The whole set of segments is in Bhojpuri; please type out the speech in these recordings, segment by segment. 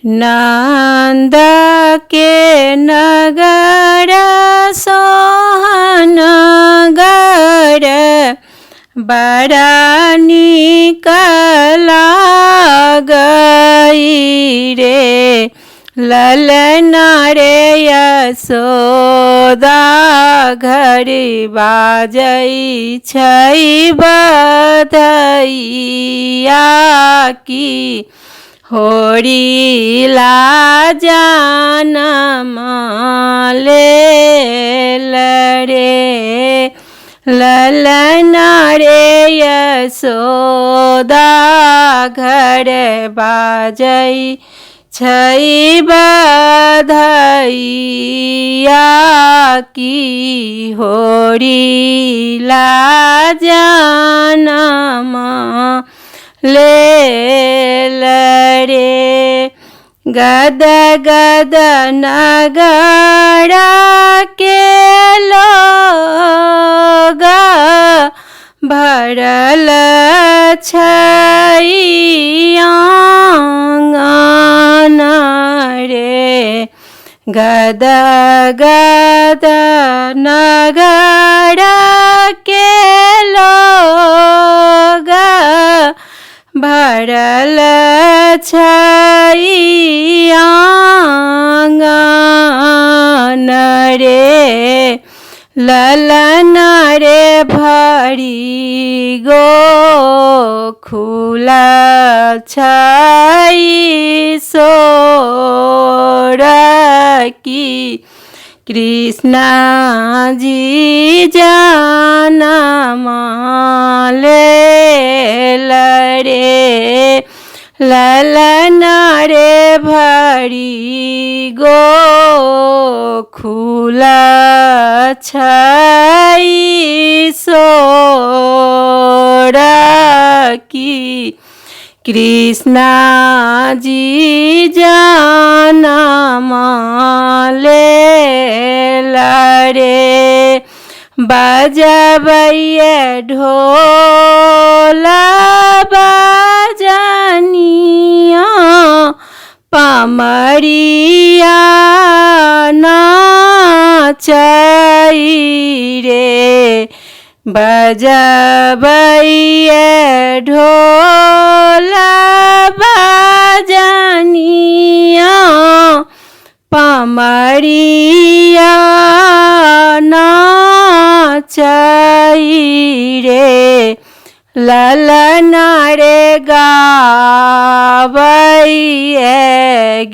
नंद के नगर सोहनगर बड़ा निक लागई रे। ललना रे यशोदा घड़ी बाजई छै बधैया की होरिला जनम लेल रे। ललना रे यशोदा घर बाजई छै बधैया की होरिला जनम लेल रे। गद गद नगर के लोग भरल छै आंगन रे। गद गद नगर के लोग भरल छै आंगन रे। ललना रे भरी गोकुल छै सोर की कृष्ण जी जनम लेल रे। ललना रे भरी गोकुल छै सोर की कृष्ण जी जनम लेल रे। बजबैये ढोल बजनिया पमरिया नाचई रे। बजबैये ढोल बजनिया पमरिया नाचई रे। ललना रे गावैये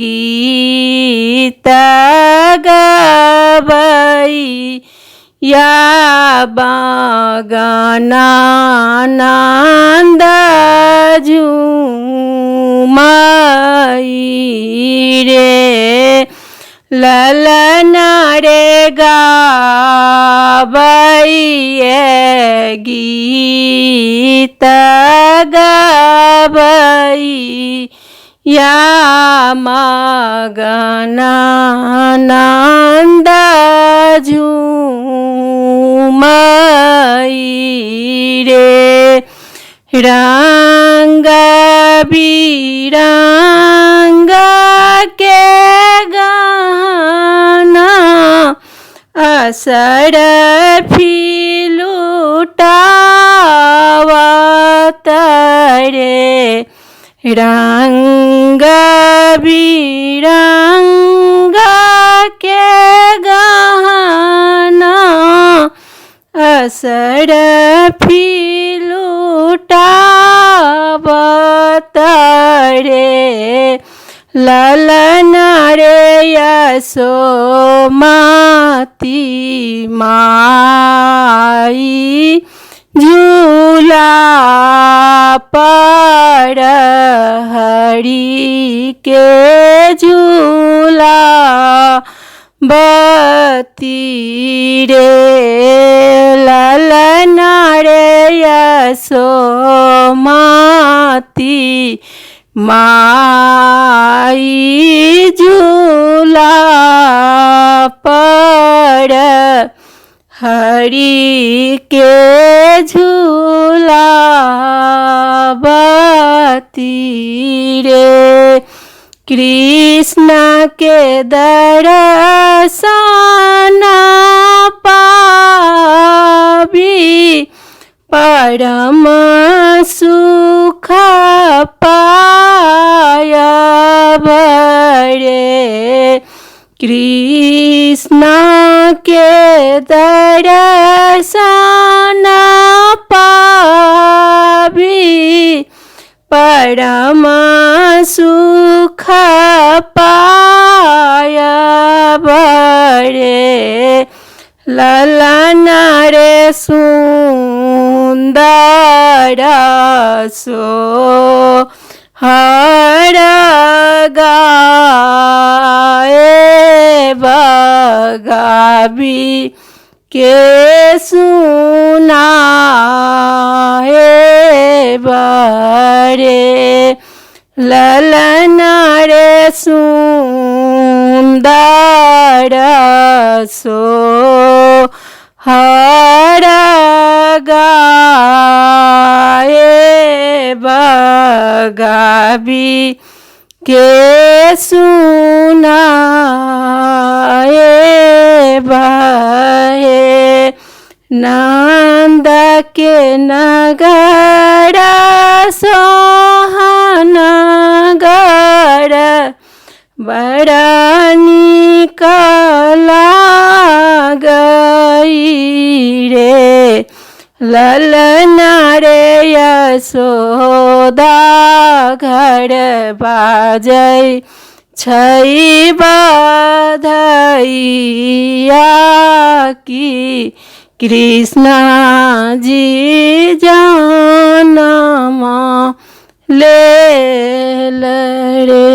गीत गवई या बगना नंद झूमई रे। ललना रे गावैये गीत गवई या मगना नंद झूमई रे। रंग बिरंग के गाना असर लुटावत रे। रंग बिरंग के गाना असर लुटावत रे। ललना रे यशोमती माई झूला पर हरि के झूला बती रे। ललना रे यशोमती माई झूला पर हरि के झूला बती रे। कृष्ण के दर्शन पाबी परम सुख पाय बरे। कृष्ण के दर्शन पाबी परम सुख पाय बरे। ललन रे सुंदर सो हर गाए बगाबी के सुनाए बरे। ललन रे सुंदर सो हर गाए बगाबी के सुनाए बहे। नंद के नगर सोहनगर बड़ा निक लागई रे। ललन रे यशोदा घर बाजै छै बधैया की कृष्ण जी जनम लेल रे।